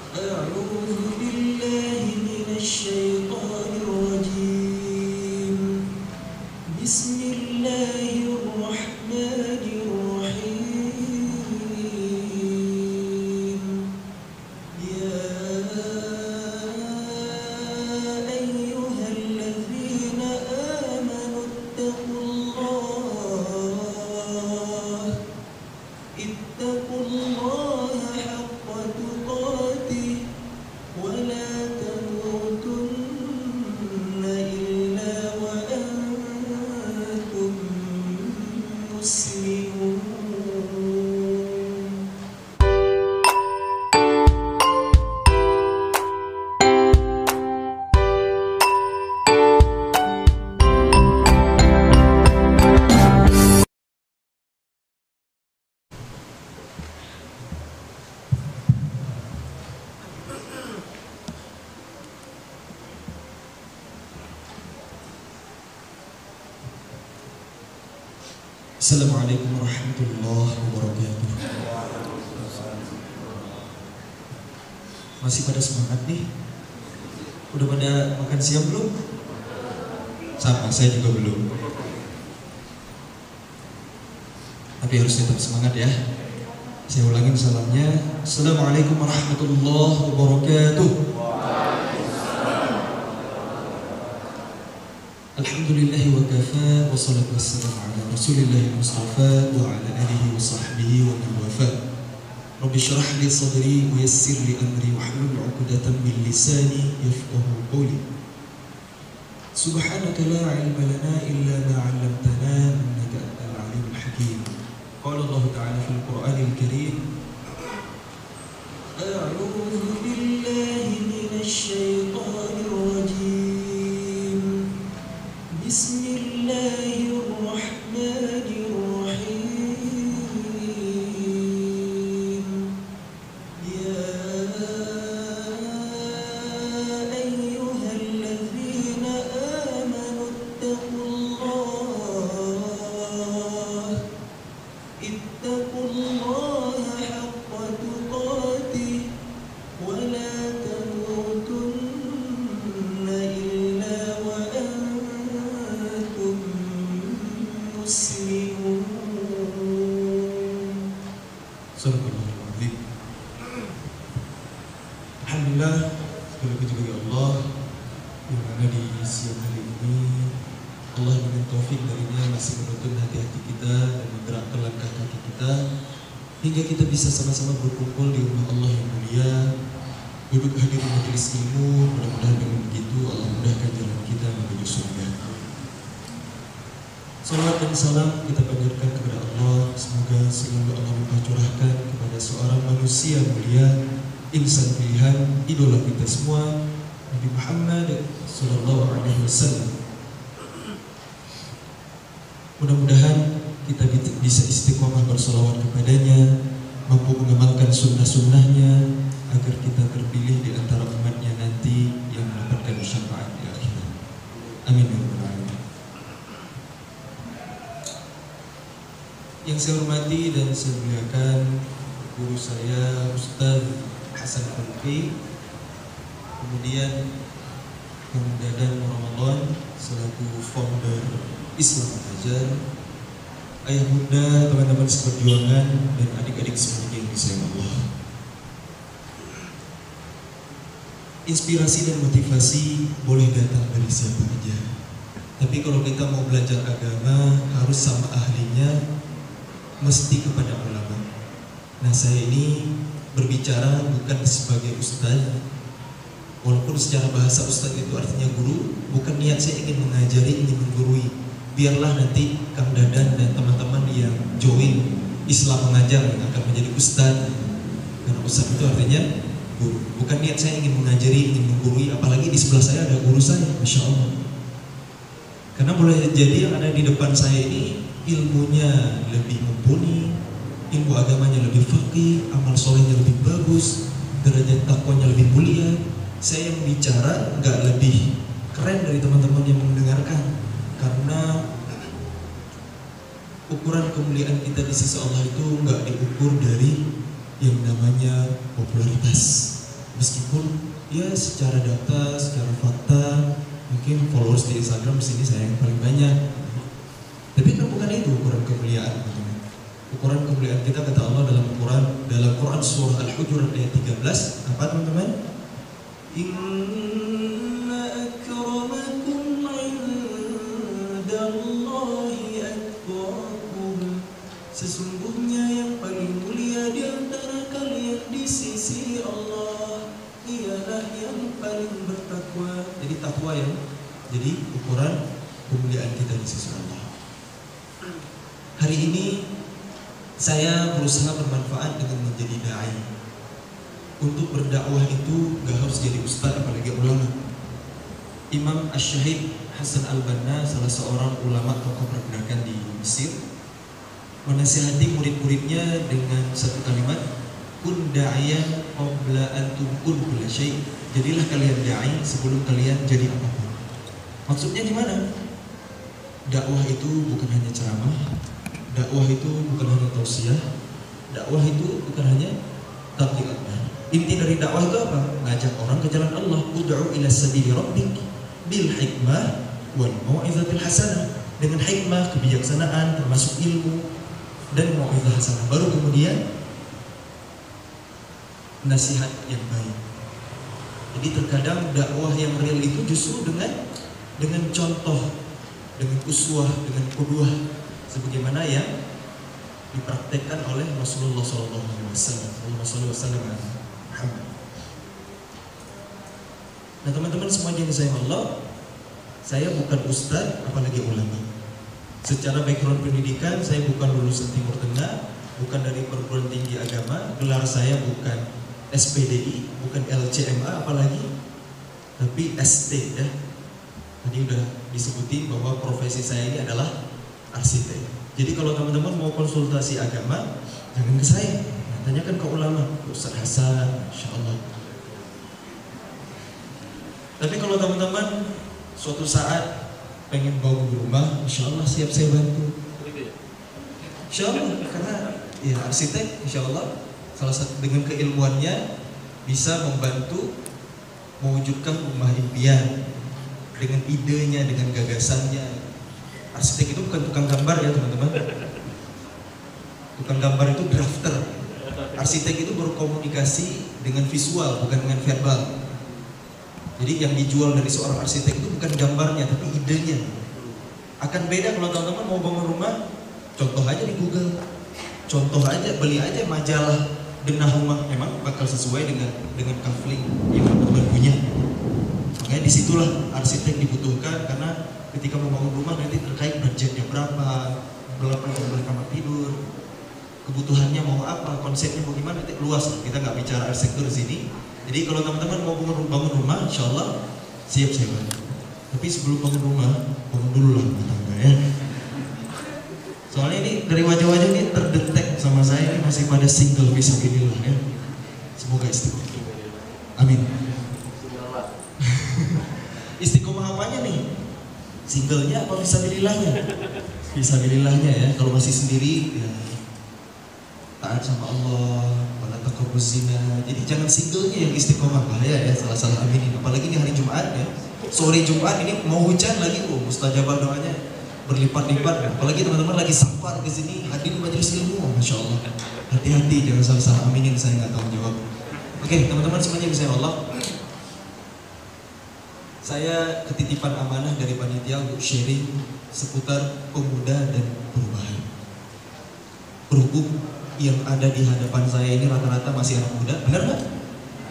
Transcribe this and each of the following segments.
أعوذ بالله من الشيطان الرجيم بسم الله الرحمن الرحيم يا أيها الذين آمنوا اتقوا الله حق تقاته ولا تموتن إلا وأنتم مسلمون. Assalamualaikum warahmatullahi wabarakatuh. Masih pada semangat nih? Udah pada makan siang belum? Sama, saya juga belum. Tapi harus tetap semangat ya. Saya ulangin salamnya. Assalamualaikum warahmatullahi wabarakatuh. Alhamdulillahi wa kafa, wa salatu wassalamu ala rasulillahi mustafa wa ala alihi wa sahbihi wa man wafa. Rabbi syrah li sadri wa yassir li amri wa hlul 'uqdatam min lisani yafqahu qawli. Subhanaka la ilma lana illa ma 'allamtana innaka antal alimul hakim. Qala Allah ta'ala fil Qur'anil Karim A'udzu billahi minasy syaithanir rajim. Bismillahirrahmanirrahim. Ya ayyuhalladzina amanu ittaqullaha haqqa tuqatih wa la tamutunna illa wa antum muslimun. Subhanallah. Alhamdulillah, segala puji bagi Allah yang mana di siang hari ini Allah dengan taufik darinya masih menuntun hati-hati kita dan menggerakkan langkah kaki kita hingga kita bisa sama-sama berkumpul di rumah Allah yang mulia, duduk hadir majelis ilmu. Mudah-mudahan dengan begitu Allah mudahkan jalan kita menuju surga. Salawat dan salam kita panjatkan kepada Allah. Semoga selalu Allah curahkan kepada seorang manusia mulia, insan pilihan, idola kita semua, Nabi Muhammad sallallahu alaihi wasallam. Mudah-mudahan kita bisa istiqomah bersolawat kepadanya, mampu mengamalkan sunnah-sunnahnya, agar kita terpilih di antara umatnya nanti yang mendapatkan syafaat di akhirat. Amin ya rabbal alamin. Yang saya hormati dan saya muliakan guru saya Ustaz Hasan Khulfi, kemudian Kang Dadan Ramadan selaku founder Islam Mengajar, ayah bunda, teman-teman seperjuangan, dan adik-adik semuanya yang disayang Allah. Inspirasi dan motivasi boleh datang dari siapa aja, tapi kalau kita mau belajar agama harus sama ahlinya, mesti kepada ulama. Nah, saya ini berbicara bukan sebagai ustaz, walaupun secara bahasa ustaz itu artinya guru. Bukan niat saya ingin mengajari, ingin menggurui. Biarlah nanti Kang Dadan dan teman-teman yang join Islam Mengajar yang akan menjadi ustaz. Karena ustaz itu artinya guru. Bukan niat saya ingin mengajari, ingin menggurui. Apalagi di sebelah saya ada guru saya, Masya Allah. Karena boleh jadi yang ada di depan saya ini ilmunya lebih mumpuni, ilmu agamanya lebih faqih, amal solehnya lebih bagus, derajat takwanya lebih mulia. Saya yang bicara nggak lebih keren dari teman-teman yang mendengarkan. Karena ukuran kemuliaan kita di sisi Allah itu nggak diukur dari yang namanya popularitas. Ya secara data, secara fakta, mungkin followers di Instagram di sini saya yang paling banyak. Tapi kan bukan itu ukuran kemuliaan, teman-teman. Ukuran kemuliaan kita kata Allah dalam Quran surah Al-Hujurat ayat 13, apa teman-teman? Inna akramakum indallahi atqakum. Sesungguhnya yang paling mulia di antara kalian di sisi Allah ialah yang paling bertakwa. Jadi takwa yang jadi ukuran kemuliaan kita di sisi Allah. Hari ini saya berusaha bermanfaat dengan menjadi dai. Untuk berdakwah itu gak harus jadi ustaz apalagi ulama. Imam Asy-Syahid Hasan Al-Banna, salah seorang ulama tokoh pergerakan di Mesir, menasihati murid-muridnya dengan satu kalimat, kun da'iyan qabla an tukun kulla syai'. Jadilah kalian dai sebelum kalian jadi apapun. Maksudnya gimana? Dakwah itu bukan hanya ceramah, dakwah itu bukan hanya tausiah, dakwah itu bukan hanya tabligh akbar. Inti dari dakwah itu apa? Ngajak orang ke jalan Allah. Ud'u ila sabili rabbik bil hikmah wal mau'izatil hasanah. Dengan hikmah, kebijaksanaan, termasuk ilmu dan mau'izah hasanah. Baru kemudian nasihat yang baik. Jadi terkadang dakwah yang real itu justru dengan contoh, dengan uswah, dengan qudwah, sebagaimana yang dipraktekkan oleh Rasulullah SAW. Allahumma shalli wa sallim. Nah teman-teman semuanya yang sayang Allah, saya bukan ustaz apalagi ulama. Secara background pendidikan saya bukan lulusan Timur Tengah, bukan dari perguruan tinggi agama, gelar saya bukan SPDI, bukan LCMA apalagi, tapi ST ya. Tadi udah disebutin bahwa profesi saya ini adalah arsitek. Jadi kalau teman-teman mau konsultasi agama, jangan ke saya, tanyakan ke ulama, Ustaz Hasan, insyaallah. Tapi kalau teman-teman suatu saat pengen bangun rumah, insyaallah siap saya bantu. Insyaallah, karena ya arsitek, insyaallah salah satu dengan keilmuannya bisa membantu mewujudkan rumah impian dengan idenya, dengan gagasannya. Arsitek itu bukan tukang gambar ya teman-teman. Tukang gambar itu drafter. Arsitek itu berkomunikasi dengan visual, bukan dengan verbal. Jadi yang dijual dari seorang arsitek itu bukan gambarnya, tapi idenya. Akan beda kalau teman-teman mau bangun rumah, contoh aja di Google. Contoh aja, beli aja majalah denah rumah, memang bakal sesuai dengan kafling yang teman-teman punya. Makanya disitulah arsitek dibutuhkan, karena ketika membangun rumah nanti terkait budgetnya berapa jumlah kamar tidur, kebutuhannya mau apa, konsepnya mau gimana, nanti luas. Kita nggak bicara arsitektur di sini. Jadi kalau teman-teman mau bangun rumah, insya Allah siap saya bantu. Tapi sebelum bangun rumah, bangun dulu lah rumah tangga ya. Soalnya ini dari wajah-wajah ini terdetek sama saya ini masih pada single fisabilillah ya. Semoga istiqomah. Amin. Istiqomah apanya nih? Singlenya apa fisabilillahnya? Fisabilillahnya ya. Kalau masih sendiri ya taat sama Allah, wala taqrabuz zina. Jadi jangan singlenya yang istiqomah, bahaya ya, salah-salah aminin. Apalagi di hari Jumat ya. Sore Jumat ini mau hujan lagi, mustajabah doanya berlipat-lipat. Apalagi teman-teman lagi safar ke sini, hadir di majelis ilmu, masya Allah. Hati-hati jangan salah-salah aminin, saya nggak tahu jawab. Oke, teman-teman semuanya bisa Allah. Saya ketitipan amanah dari panitia untuk sharing seputar pemuda dan perubahan. Berhubung yang ada di hadapan saya ini rata-rata masih anak muda, benar nggak?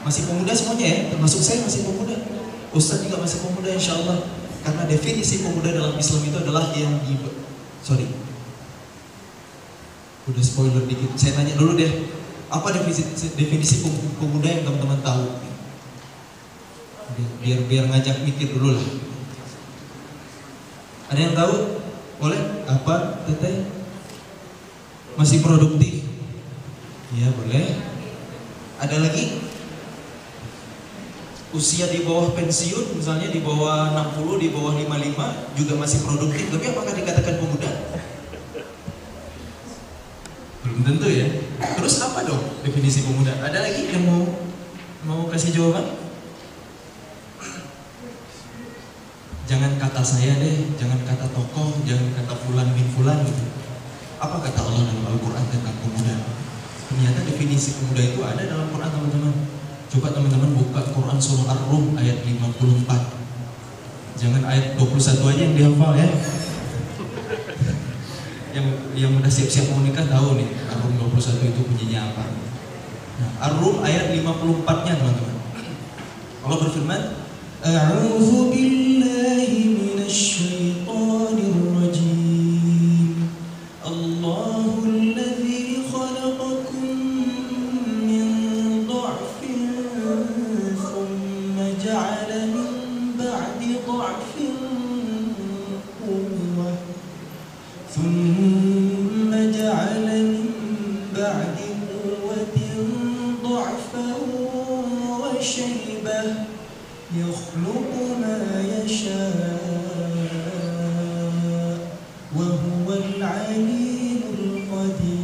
Masih pemuda semuanya ya, termasuk saya masih pemuda. Ustadz juga masih pemuda insya Allah. Karena definisi pemuda dalam Islam itu adalah yang udah spoiler dikit. Saya tanya dulu deh, apa definisi pemuda yang teman-teman tahu? Biar ngajak mikir dulu lah. Ada yang tahu? Boleh? Apa, Teteh? Masih produktif? Iya boleh. Ada lagi? Usia di bawah pensiun, misalnya di bawah 60, di bawah 55 juga masih produktif, tapi apakah dikatakan pemuda? Belum tentu ya. Terus apa dong definisi pemuda? Ada lagi yang mau kasih jawaban? Jangan kata saya deh, jangan kata tokoh, jangan kata fulan bin fulan gitu. Apa kata Allah dalam Al-Quran tentang pemuda? Ternyata definisi pemuda itu ada dalam Quran, teman-teman. Coba teman-teman buka Quran surah Ar-Rum ayat 54. Jangan ayat 21 aja yang dihafal ya. Yang udah siap-siap mau nikah tahu nih Ar-Rum 21 itu bunyinya apa. Nah, Ar-Rum ayat 54-nya teman-teman. Allah berfirman, A'udzu billahi minasy syaithanir rajim. Allahul ladzi khalaqakum min dha'fin thumma ja'ala min ba'di dha'fin quwwah thumma ja'ala min ba'di quwwatin dha'fan wa shaybah yakhluqu ma yasha' wa huwal 'alimul qadir.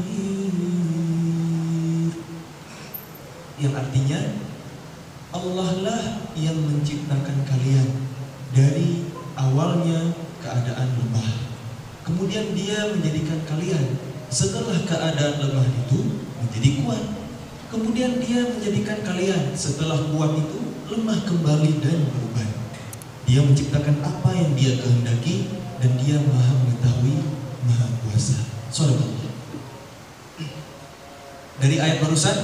Yang artinya Allah lah yang menciptakan kalian dari awalnya keadaan lemah. Kemudian Dia menjadikan kalian setelah keadaan lemah itu menjadi kuat. Kemudian Dia menjadikan kalian setelah kuat itu lemah kembali dan berubah. Dia menciptakan apa yang Dia kehendaki dan Dia Maha mengetahui, Maha kuasa. Subhanallah. Dari ayat barusan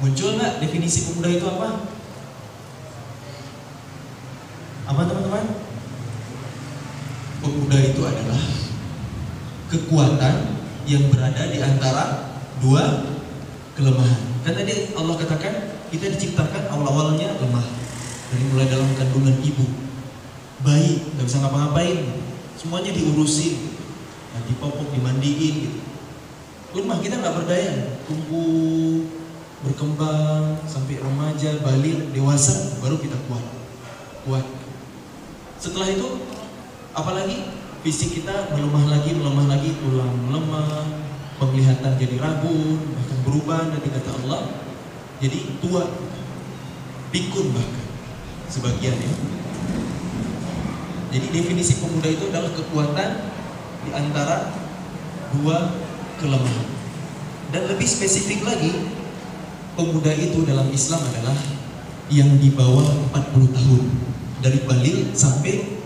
muncul nggak definisi pemuda itu apa? Apa teman-teman? Pemuda itu adalah kekuatan yang berada di antara dua kelemahan. Kan tadi Allah katakan kita diciptakan awal-awalnya lemah, dari mulai dalam kandungan ibu, bayi nggak bisa ngapa-ngapain, semuanya diurusin, dipopok, dimandiin gitu. Lemah, kita nggak berdaya, tumbuh, berkembang sampai remaja, balik, dewasa, baru kita kuat. Setelah itu, apalagi fisik kita melemah lagi, tulang melemah, penglihatan jadi ragu, bahkan berubah nanti kata Allah, jadi tua, pikun bahkan sebagian ya. Jadi definisi pemuda itu adalah kekuatan di antara dua kelemahan. Dan lebih spesifik lagi, pemuda itu dalam Islam adalah yang di bawah 40 tahun, dari baligh sampai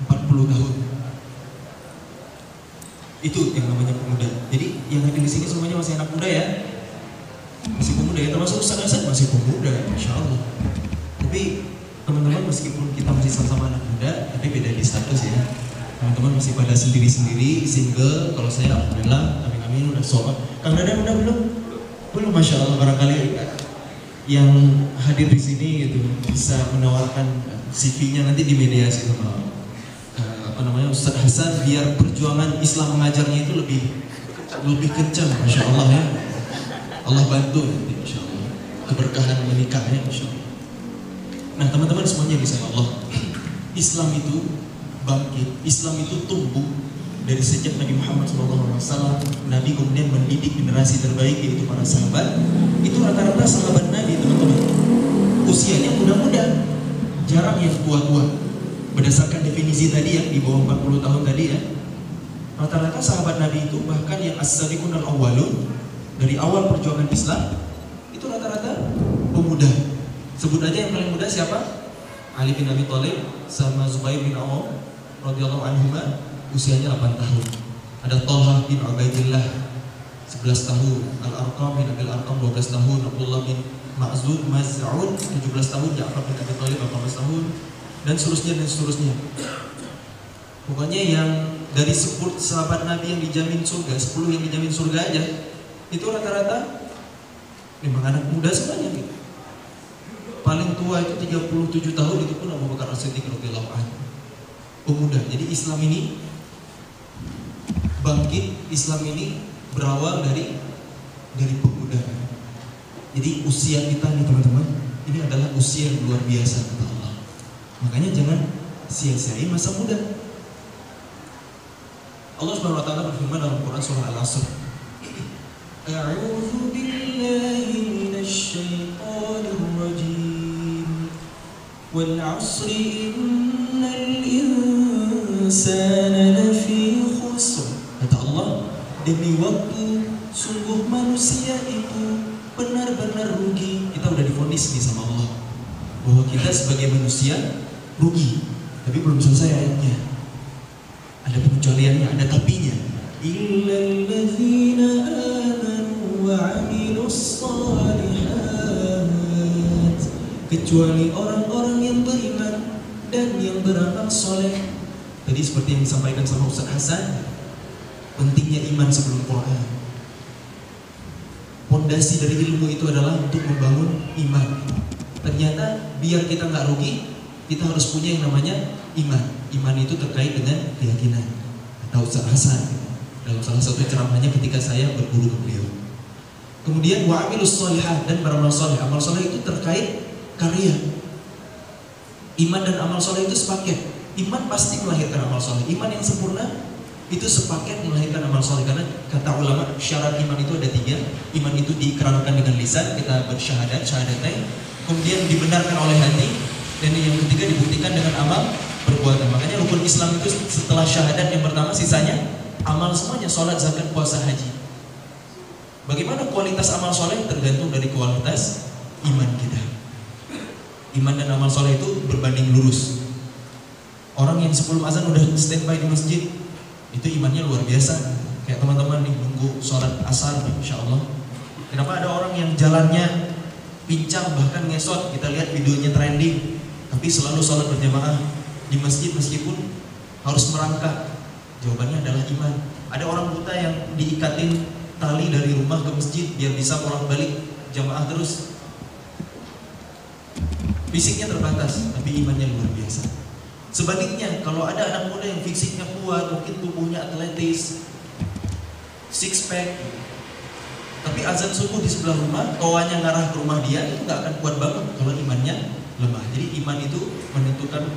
40 tahun. Itu yang namanya pemuda. Jadi yang hadir di sini semuanya masih anak muda ya, masih pemuda ya, termasuk Ustaz masih pemuda, Insya Allah. Tapi teman-teman meskipun kita masih sama-sama anak muda, tapi beda di status ya. Teman-teman masih pada sendiri-sendiri, single. Kalau saya alhamdulillah, amin udah sholat. Kang Dadan udah belum, Masya Allah. Barangkali yang hadir di sini gitu bisa menawarkan CV-nya nanti di mediasi sama Ustaz Hasan, biar perjuangan Islam mengajarnya itu lebih kencang, Masya Allah ya. Allah bantu nanti, Masya Allah, keberkahan menikahnya, Masya Allah. Nah teman-teman semuanya bisa Allah, Islam itu bangkit, Islam itu tumbuh dari sejak Nabi Muhammad SAW. Nabi kemudian mendidik generasi terbaik yaitu para sahabat. Itu rata-rata sahabat Nabi teman-teman usianya muda-muda, jarang yang tua-tua. Berdasarkan definisi tadi yang di bawah 40 tahun tadi ya, rata-rata sahabat Nabi itu bahkan yang as-sabiqun al-awwalun, dari awal perjuangan Islam itu rata-rata pemuda. Sebut aja yang paling muda siapa? Ali bin Abi Thalib sama Zubair bin Awam radhiyallahu anhuma, usianya 8 tahun. Ada Thalha bin Ubaidillah 11 tahun, Al-Arqam bin Abil Arqam 12 tahun, Abdullah bin Maz'ud 17 tahun, Ja'far bin Abi Thalib 18 tahun, dan seterusnya. Pokoknya yang dari 10 sahabat Nabi yang dijamin surga, 10 yang dijamin surga aja, itu rata-rata memang anak muda semuanya gitu. Paling tua itu 37 tahun, itu pun Abu Bakar As-Siddiq radhiyallahu anhu. Pemuda. Jadi Islam ini bangkit, Islam ini berawal dari pemuda. Jadi usia kita nih teman-teman, ini adalah usia yang luar biasa kata Allah. Makanya jangan sia-siain masa muda. Allah Subhanahu wa taala berfirman dalam Quran surah Al-Asr, A'udzu billahi minasy syaithanir rajim. Wal 'asri innal insana lafi khusr. Kata Allah, demi waktu sungguh manusia itu benar-benar rugi. Kita udah divonis nih sama Allah bahwa kita sebagai manusia rugi. Tapi belum selesai ayatnya. Ada pengecualiannya, ada tapinya. Illal ladzina amanu wa 'amilus shalihat. Kecuali orang-orang yang beriman dan yang beramal soleh. Tadi seperti yang disampaikan sama Ustaz Hasan, pentingnya iman sebelum Quran. Pondasi dari ilmu itu adalah untuk membangun iman. Ternyata biar kita nggak rugi, kita harus punya yang namanya iman. Iman itu terkait dengan keyakinan. Kata Ustaz Hasan dalam salah satu ceramahnya ketika saya berguru ke beliau. Kemudian wa'amilus sholihat, dan beramal soleh. Amal soleh itu terkait karya. Iman dan amal soleh itu sepaket. Iman pasti melahirkan amal soleh. Iman yang sempurna itu sepaket melahirkan amal soleh. Karena kata ulama, syarat iman itu ada 3. Iman itu diikrarkan dengan lisan, kita bersyahadat, syahadatain. Kemudian dibenarkan oleh hati. Dan yang ketiga dibuktikan dengan amal perbuatan. Makanya rukun Islam itu setelah syahadat yang pertama, sisanya amal semuanya, sholat, zakat, puasa, haji. Bagaimana kualitas amal soleh tergantung dari kualitas iman kita. Iman dan amal soleh itu berbanding lurus. Orang yang sebelum azan udah standby di masjid, itu imannya luar biasa. Kayak teman-teman nih nunggu sholat asar, insya Allah. Kenapa ada orang yang jalannya pincang bahkan ngesot? Kita lihat videonya trending, tapi selalu sholat berjamaah di masjid meskipun harus merangkak. Jawabannya adalah iman. Ada orang buta yang diikatin tali dari rumah ke masjid biar bisa bolak-balik jamaah terus. Fisiknya terbatas, tapi imannya luar biasa. Sebaliknya, kalau ada anak muda yang fisiknya kuat, mungkin tubuhnya atletis, six pack, tapi azan subuh di sebelah rumah, toanya ngarah ke rumah dia, itu nggak akan kuat banget kalau imannya lemah. Jadi iman itu menentukan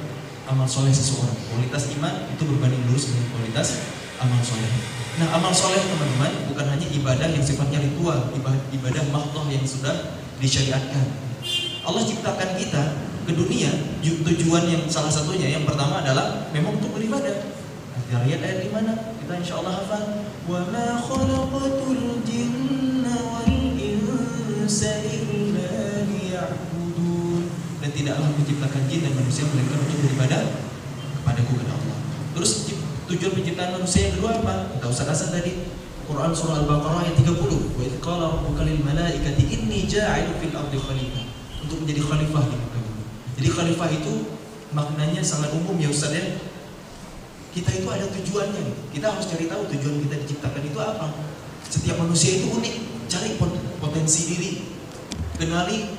amal soleh seseorang. Kualitas iman itu berbanding lurus dengan kualitas amal soleh. Nah, amal soleh teman-teman bukan hanya ibadah yang sifatnya ritual, ibadah mahdhah yang sudah disyariatkan. Allah ciptakan kita ke dunia, tujuan yang salah satunya yang pertama adalah memang untuk beribadah. Kita lihat ayat di mana? Kita insya Allah hafal. Wa ma khalaqatul jinna wal insa illa liya'budun. Dan tidaklah menciptakan jin dan manusia melainkan untuk beribadah kepadaku, kata Allah. Terus tujuan penciptaan manusia yang kedua apa? Kita Ustaz Hasan tadi, Quran surah Al-Baqarah ayat 30. Wa idz qala rabbuka lil malaikati inni ja'ilun fil ardi khalifah. Untuk menjadi khalifah di muka bumi. Jadi khalifah itu maknanya sangat umum ya Ustaz ya. Kita itu ada tujuannya. Kita harus cari tahu tujuan kita diciptakan itu apa. Setiap manusia itu unik. Cari potensi diri, kenali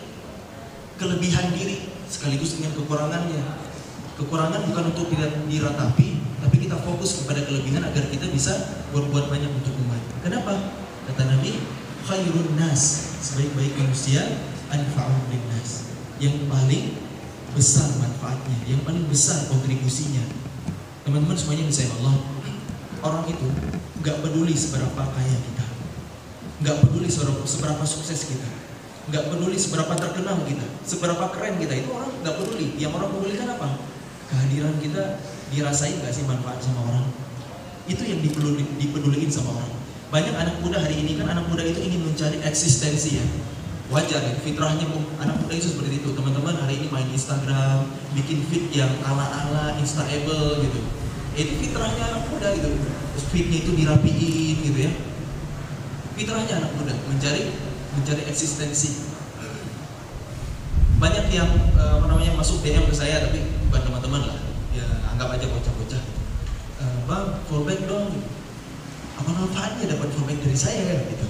kelebihan diri sekaligus dengan kekurangannya. Kekurangan bukan untuk tidak diratapi, tapi kita fokus kepada kelebihan agar kita bisa berbuat banyak untuk umat. Kenapa? Kata Nabi, khairun nas, sebaik-baik manusia anfa'uhum linnas, yang paling besar manfaatnya, yang paling besar kontribusinya. Teman-teman semuanya disayang Allah, orang itu gak peduli seberapa kaya kita, gak peduli seberapa sukses kita, gak peduli seberapa terkenal kita, seberapa keren kita, itu orang gak peduli. Yang orang pedulikan apa? Kehadiran kita dirasain gak sih manfaat sama orang? Itu yang dipeduliin sama orang. Banyak anak muda hari ini kan, anak muda itu ingin mencari eksistensi ya. Wajar ya, fitrahnya anak muda itu seperti itu. Teman-teman hari ini main Instagram, bikin feed yang ala-ala instaable gitu. Itu fitrahnya anak muda gitu. Terus feednya itu dirapiin gitu ya. Fitrahnya anak muda mencari eksistensi. Banyak yang masuk DM ke saya, tapi bukan teman-teman lah. Ya anggap aja bocah-bocah. Bang, fallback dong. Apa manfaatnya dapat fallback dari saya gitu?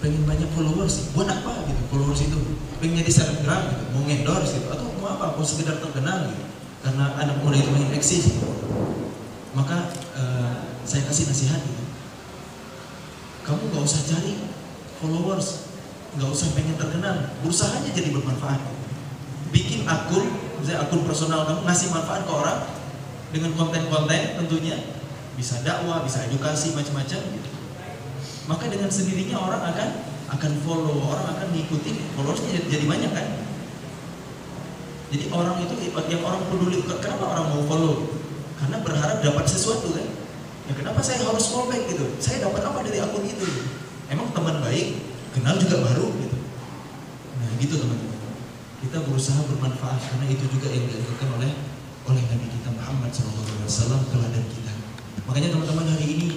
Pengen banyak followers, buat apa gitu followers itu? Pengen jadi selebgram gitu, mau endorse gitu, atau mau apa? Mau sekedar terkenal gitu. Karena anak muda itu main eksis gitu. Maka saya kasih nasihat gitu. Kamu gak usah cari followers, gak usah pengen terkenal, berusaha aja jadi bermanfaat. Bikin akun, misalnya akun personal kamu, ngasih manfaat ke orang dengan konten-konten tentunya, bisa dakwah, bisa edukasi macam-macam gitu. Maka dengan sendirinya orang akan follow, orang akan ngikutin, followersnya jadi banyak kan. Jadi orang itu yang orang peduli, kenapa orang mau follow? karena berharap dapat sesuatu kan. Ya kenapa saya harus fallback gitu? Saya dapat apa dari akun itu? Emang teman baik, kenal juga baru gitu. Nah gitu teman-teman. Kita berusaha bermanfaat karena itu juga yang dilakukan oleh Nabi kita Muhammad SAW, teladan kita. Makanya teman-teman hari ini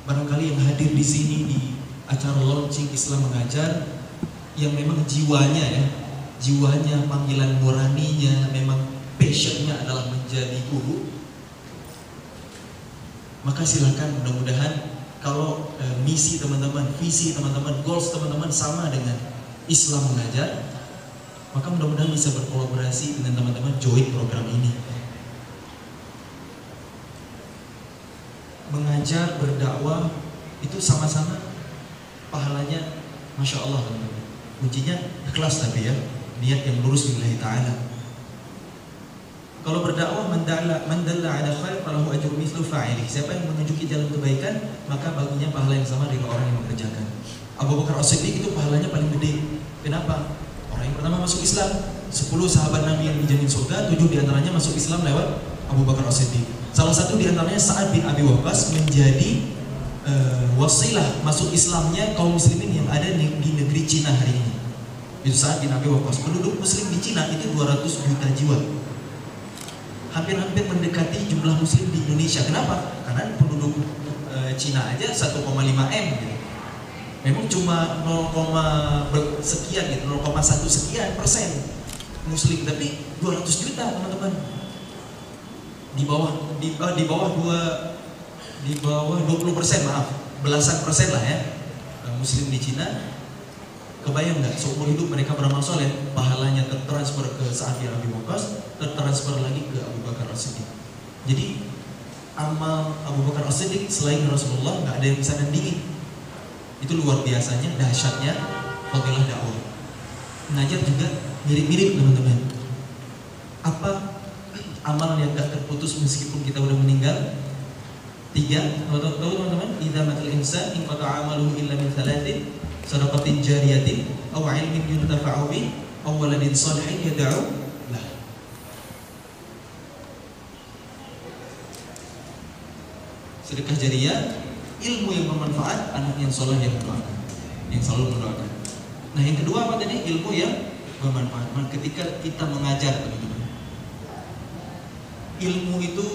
barangkali yang hadir di sini di acara launching Islam Mengajar yang memang jiwanya panggilan nuraninya memang passionnya adalah menjadi guru, maka silakan mudah-mudahan kalau misi teman-teman, visi teman-teman, goals teman-teman sama dengan Islam Mengajar, maka mudah-mudahan bisa berkolaborasi dengan teman-teman join program ini. Mengajar, berdakwah itu sama-sama pahalanya Masya Allah teman-teman. Kuncinya ikhlas tapi ya, niat yang lurus lillahi ta'ala. Kalau berdakwah, man dalla ala khair falahu ajru mithlu fa'ili. Siapa yang menunjuki jalan kebaikan, maka baginya pahala yang sama dengan orang yang mengerjakan. Abu Bakar As-Siddiq itu pahalanya paling gede. Kenapa? Orang yang pertama masuk Islam. 10 sahabat Nabi yang dijamin surga, 7 diantaranya masuk Islam lewat Abu Bakar As-Siddiq. Salah satu diantaranya Sa'ad bin Abi Waqqas menjadi wasilah masuk Islamnya kaum muslimin yang ada di negeri Cina hari ini. Itu Sa'ad bin Abi Waqqas. Penduduk muslim di Cina itu 200 juta jiwa. Hampir-hampir mendekati jumlah muslim di Indonesia. Kenapa? Karena penduduk Cina aja 1,5 M gitu. Memang cuma 0, sekian gitu, 0,1 sekian persen muslim, tapi 200 juta teman-teman. Di bawah 20%, maaf, belasan persen lah ya muslim di Cina. Kebayang nggak seumur hidup mereka beramal soleh, pahalanya tertransfer ke Sa'ad bin Abi Waqqas, tertransfer lagi ke Abu Bakar As-Siddiq. Jadi amal Abu Bakar As-Siddiq selain Rasulullah nggak ada yang bisa nandingin. Itu luar biasanya, dahsyatnya fadilah dakwah. Mengajar juga mirip-mirip teman-teman. Apa amal yang nggak terputus meskipun kita udah meninggal? 3, tahu teman-teman? Idza matal insan in qata'a amaluhu illa min 3, sadaqatin jariyatin aw ilmin yuntafa'u bih aw waladin shalihin yad'u lah. Sedekah jariyah, ilmu yang bermanfaat, anak yang soleh yang mendoakan, yang selalu mendoakan. Nah yang kedua apa tadi? Ilmu yang bermanfaat. Ketika kita mengajar teman-teman, ilmu itu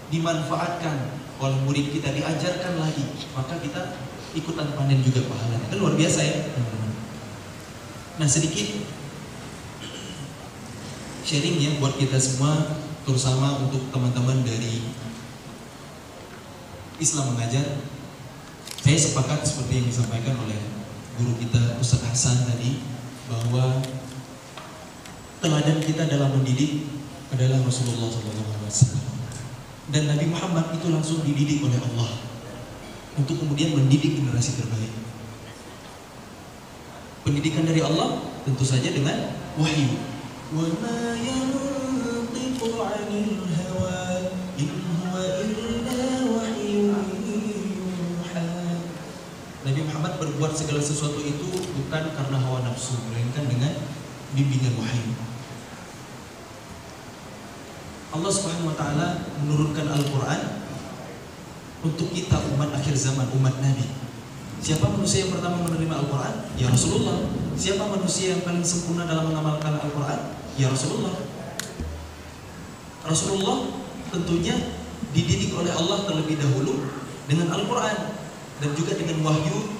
dimanfaatkan oleh murid kita, diajarkan lagi, maka kita ikutan panen juga pahalanya. Kan luar biasa ya. Nah sedikit sharing ya buat kita semua, terutama untuk teman-teman dari Islam Mengajar. Saya sepakat seperti yang disampaikan oleh guru kita Ustaz Hasan tadi, bahwa teladan kita dalam mendidik adalah Rasulullah SAW. Dan Nabi Muhammad itu langsung dididik oleh Allah untuk kemudian mendidik generasi terbaik. Pendidikan dari Allah tentu saja dengan wahyu. Wa ma yantiqu 'anil hawa in huwa illa wahyun yuha. Nabi Muhammad berbuat segala sesuatu itu bukan karena hawa nafsu, melainkan dengan bimbingan wahyu. Allah Subhanahu wa taala menurunkan Al-Qur'an untuk kita umat akhir zaman, umat Nabi. Siapa manusia yang pertama menerima Al-Qur'an? Ya Rasulullah. Siapa manusia yang paling sempurna dalam mengamalkan Al-Qur'an? Ya Rasulullah. Rasulullah tentunya dididik oleh Allah terlebih dahulu dengan Al-Qur'an dan juga dengan wahyu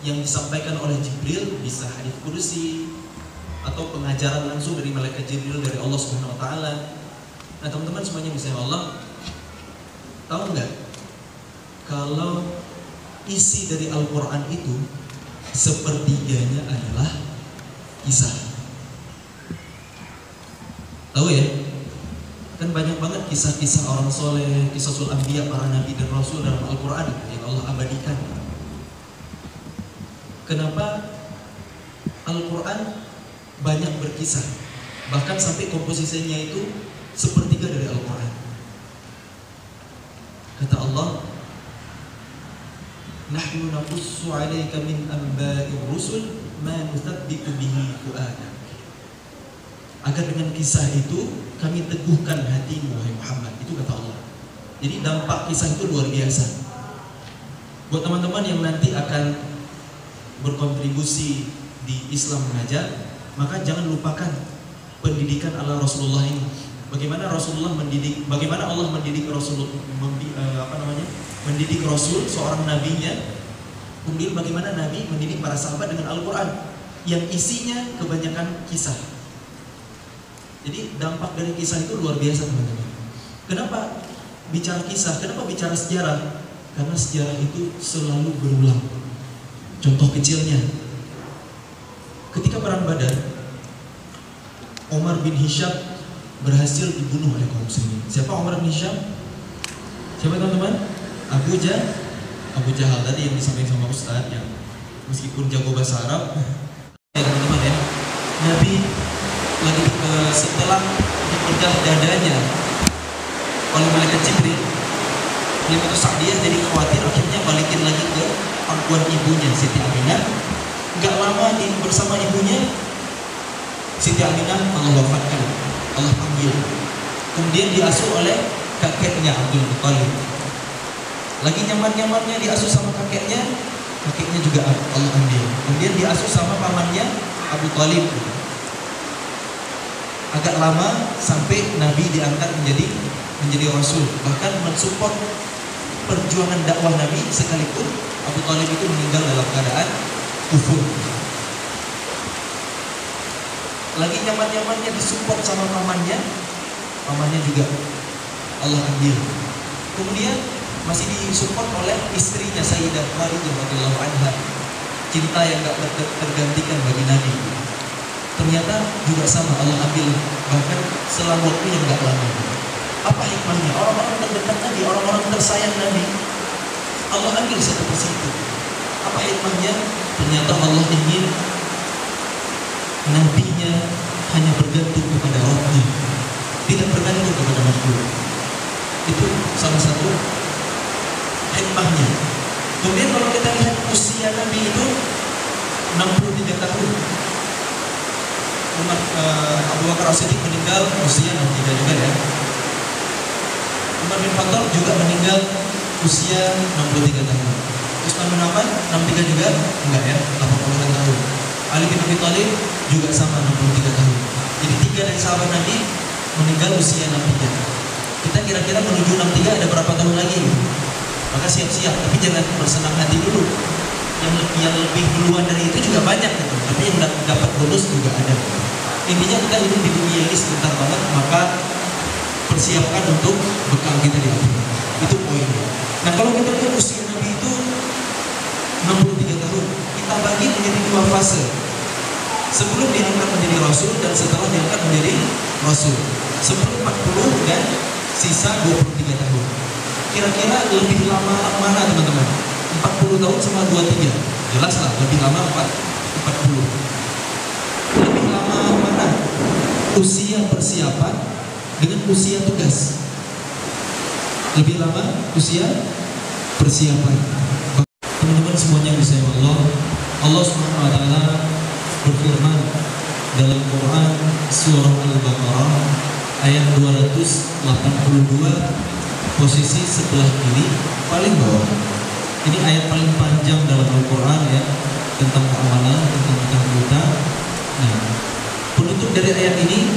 yang disampaikan oleh Jibril, bisa hadits kursi atau pengajaran langsung dari malaikat Jibril dari Allah Subhanahu wa taala. Nah, teman-teman semuanya bisa Allah, tahu nggak kalau isi dari Al-Qur'an itu sepertiganya adalah kisah. Tahu ya? Kan banyak banget kisah-kisah orang soleh, kisah sul anbiya, para nabi dan rasul dalam Al-Qur'an yang Allah abadikan. Kenapa Al-Qur'an banyak berkisah, bahkan sampai komposisinya itu sepertiga dari Al-Quran. Kata Allah, nahnu naqussu 'alaika min anba'ir rusul ma nuthabbitu bihi fu'adak. agar dengan kisah itu kami teguhkan hatimu wahai Muhammad. Itu kata Allah. Jadi dampak kisah itu luar biasa. Buat teman-teman yang nanti akan berkontribusi di Islam mengajar, maka jangan lupakan pendidikan ala Rasulullah ini. Bagaimana Rasulullah mendidik, bagaimana Allah mendidik Rasul, mendidik Rasul seorang nabinya. Kemudian bagaimana Nabi mendidik para sahabat dengan Al-Quran yang isinya kebanyakan kisah. Jadi dampak dari kisah itu luar biasa teman-teman. Kenapa bicara kisah? Kenapa bicara sejarah? Karena sejarah itu selalu berulang. Contoh kecilnya, ketika perang Badar, Umar bin Hisham berhasil dibunuh oleh kaum muslimin. Siapa Umar bin Hisham? Siapa teman-teman? Abu Jahal tadi yang disampaikan sama Ustaz, yang meskipun jago bahasa Arab, ya teman-teman ya, Nabi lagi setelah dibedah dadanya oleh malaikat Jibril, Halimah Sa'diyah jadi khawatir, akhirnya balikin lagi ke pangkuan ibunya Siti Aminah. Gak lama bersama ibunya, Siti Aminah Allah wafatkan, Allah panggil. Kemudian diasuh oleh kakeknya Abdul Muttalib. Lagi nyaman-nyamannya diasuh sama kakeknya juga Allah ambil. Kemudian diasuh sama pamannya Abu Thalib. Agak lama sampai Nabi diangkat menjadi Rasul, bahkan mensupport perjuangan dakwah Nabi, sekalipun Abu Thalib itu meninggal dalam keadaan kufur. Lagi nyaman-nyamannya disupport sama pamannya juga Allah ambil. Kemudian masih disupport oleh istrinya Sayyidah Khadijah radhiyallahu anha, cinta yang gak tergantikan bagi Nabi. Ternyata juga sama Allah ambil, bahkan selama waktu yang gak lama. Apa hikmahnya? Orang-orang terdekat Nabi, orang-orang tersayang Nabi, Allah ambil satu persatu. Apa hikmahnya? Ternyata Allah ingin Nabinya hanya bergantung kepada Rabbnya, tidak bergantung kepada makhluk. Itu salah satu hikmahnya. Kemudian kalau kita lihat usia Nabi itu 63 tahun. Abu Bakar As-Siddiq meninggal usia 63 juga ya. Umar bin Khattab juga meninggal usia 63 tahun. Utsman bin Affan 63 juga? Enggak ya, 80 tahun. Ali bin Abi Thalib juga sama 63 tahun. Jadi 3 dari sahabat Nabi meninggal usia 63. Kita kira-kira menuju 63 ada berapa tahun lagi? Maka siap-siap, tapi jangan bersenang hati dulu. Yang lebih duluan dari itu juga banyak gitu. Tapi yang dapat bonus juga ada. Intinya kita hidup di dunia ini sebentar banget, maka persiapkan untuk bekal kita di akhirat. Itu poinnya. Nah, kalau kita lihat usia Nabi itu 63 tahun, kita bagi menjadi 2 fase. Sebelum diangkat menjadi Rasul dan setelah diangkat menjadi Rasul. Sebelum 40 dan sisa 23 tahun. Kira-kira lebih lama mana teman-teman? 40 tahun sama 23. Jelas lah, lebih lama 40. Lebih lama mana? Usia persiapan dengan usia tugas. Lebih lama usia persiapan. Teman-teman semuanya yang disayang Allah, Allah Subhanahu wa taala berfirman dalam Quran surah Al-Baqarah ayat 282, posisi sebelah kiri paling bawah. Ini ayat paling panjang dalam Al-Quran ya, tentang keamanan, tentang kita. Nah, penutup dari ayat ini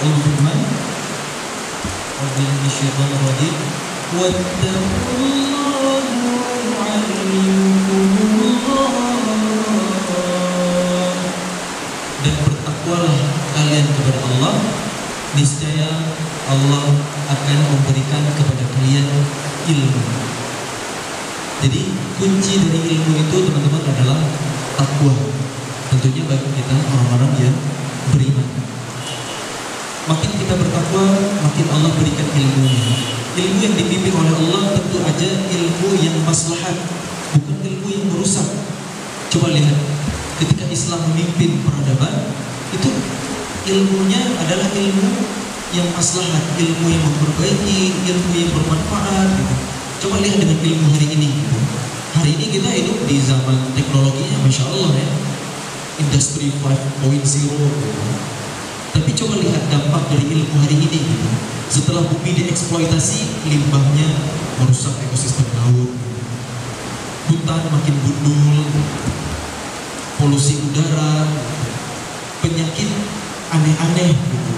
Allah firman, "Wabillahi minasyaitonir rajim, wattaqullaha yu'allimukumullah." Dan bertakwalah kalian kepada Allah, niscaya Allah akan memberikan kepada kalian ilmu. Jadi kunci dari ilmu itu teman-teman adalah takwa. Tentunya bagi kita orang-orang yang beriman. Makin kita bertakwa, makin Allah berikan ilmunya. Ilmu yang dibimbing oleh Allah tentu aja ilmu yang maslahat, bukan ilmu yang merusak. Coba lihat, ketika Islam memimpin peradaban, itu ilmunya adalah ilmu yang maslahat, ilmu yang memperbaiki, ilmu yang bermanfaat gitu. Coba lihat dengan ilmu hari ini gitu. Hari ini kita hidup di zaman teknologinya Masya Allah ya. industri 5.0 gitu. Tapi coba lihat dampak dari ilmu hari ini gitu. Setelah bumi dieksploitasi, limbahnya merusak ekosistem laut, hutan makin gundul, polusi udara, penyakit aneh-aneh gitu.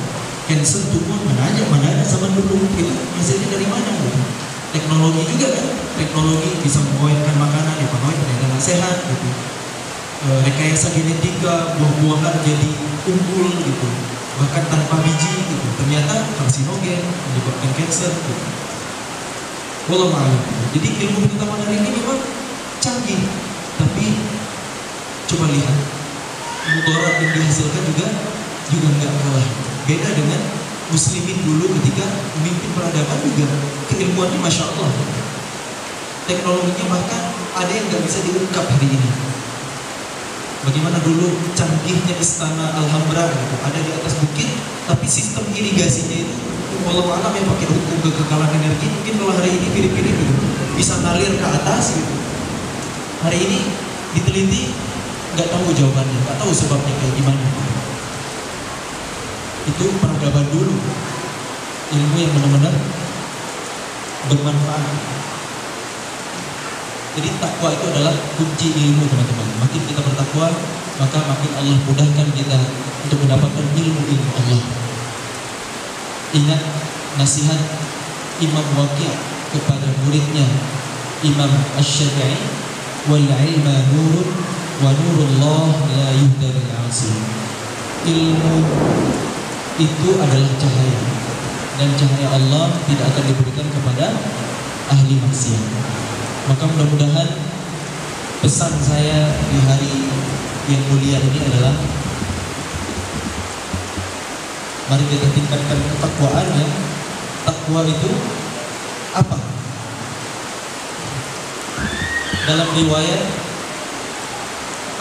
Cancer, tumor, mana ada zaman dulu itu hasilnya dari mana gitu. Teknologi juga kan, teknologi bisa mengawetkan makanan, dipengaruhi ternyata nggak sehat gitu. Rekayasa genetika, buah-buahan jadi unggul gitu, bahkan tanpa biji gitu, ternyata karsinogen, menyebabkan cancer gitu. Wallahu a'lam. Jadi ilmu pengetahuan hari ini memang canggih, tapi coba lihat mudarat yang dihasilkan juga nggak kalah. Beda dengan muslimin dulu ketika memimpin peradaban juga keilmuannya masya Allah, teknologinya bahkan ada yang nggak bisa diungkap hari ini. Bagaimana dulu canggihnya istana Alhambra gitu, ada di atas bukit, tapi sistem irigasinya itu walau alam yang pakai hukum kekekalan energi, mungkin kalau hari ini pilih-pilih gitu, bisa ngalir ke atas gitu. Hari ini diteliti nggak tahu jawabannya, nggak tahu sebabnya kayak gimana. Itu peradaban dulu, ilmu yang benar-benar bermanfaat. Jadi takwa itu adalah kunci ilmu teman-teman. Makin kita bertakwa, maka makin Allah mudahkan kita untuk mendapatkan ilmu Allah. Ingat nasihat Imam Waqi' kepada muridnya Imam Asy-Syafi'i, wal ilma nurun wa nurullah la yuhda bil 'asi. Ilmu itu adalah cahaya, dan cahaya Allah tidak akan diberikan kepada ahli maksiat. Maka mudah-mudahan pesan saya di hari yang mulia ini adalah mari kita tingkatkan ketakwaan ya. Takwa itu apa? Dalam riwayat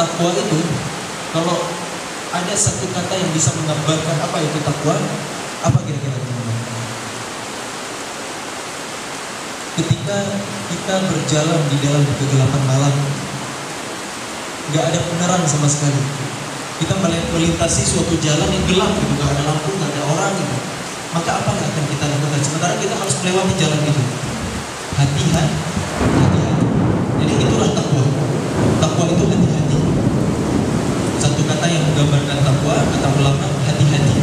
takwa itu, kalau ada satu kata yang bisa menggambarkan apa itu takwa, apa kira-kira teman-teman? Ketika kita berjalan di dalam kegelapan malam, nggak ada penerangan sama sekali, kita melintasi suatu jalan yang gelap gitu, nggak ada lampu, nggak ada orang gitu, maka apa yang akan kita lakukan? Sementara kita harus melewati jalan itu. Hati-hati. Jadi itulah takwa. Takwa itu hati-hati. Satu kata yang menggambarkan takwa, kata ulama, hati-hati.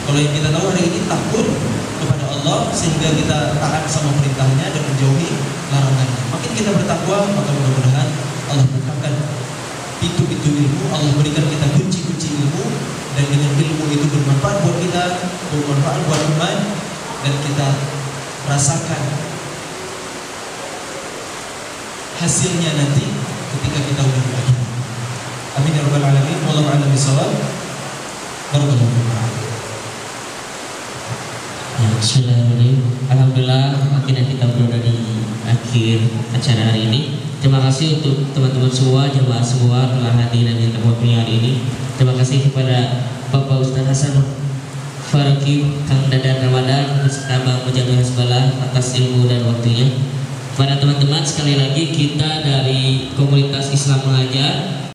Kalau yang kita tahu hari ini takut kepada Allah sehingga kita taat sama perintahnya dan menjauhi larangannya. Makin kita bertakwa, maka mudah-mudahan Allah bukakan pintu-pintu ilmu, Allah berikan kita kunci-kunci ilmu, dan dengan ilmu itu bermanfaat buat kita, bermanfaat buat iman, dan kita rasakan hasilnya nanti ketika kita udah berakhir. Amin ya rabbal alamin. Wallahu a'lam bishawab. Barakallahu fiikum. Alhamdulillah, akhirnya kita berada di akhir acara hari ini. Terima kasih untuk teman-teman semua, jemaah semua telah hadir dan yang hari ini. Terima kasih kepada Bapak Ustaz Hasan Faraki, Kang Dadan Ramadan, beserta Bang Mujamil Hasbalah atas ilmu dan waktunya. Kepada teman-teman, sekali lagi kita dari komunitas Islam Mengajar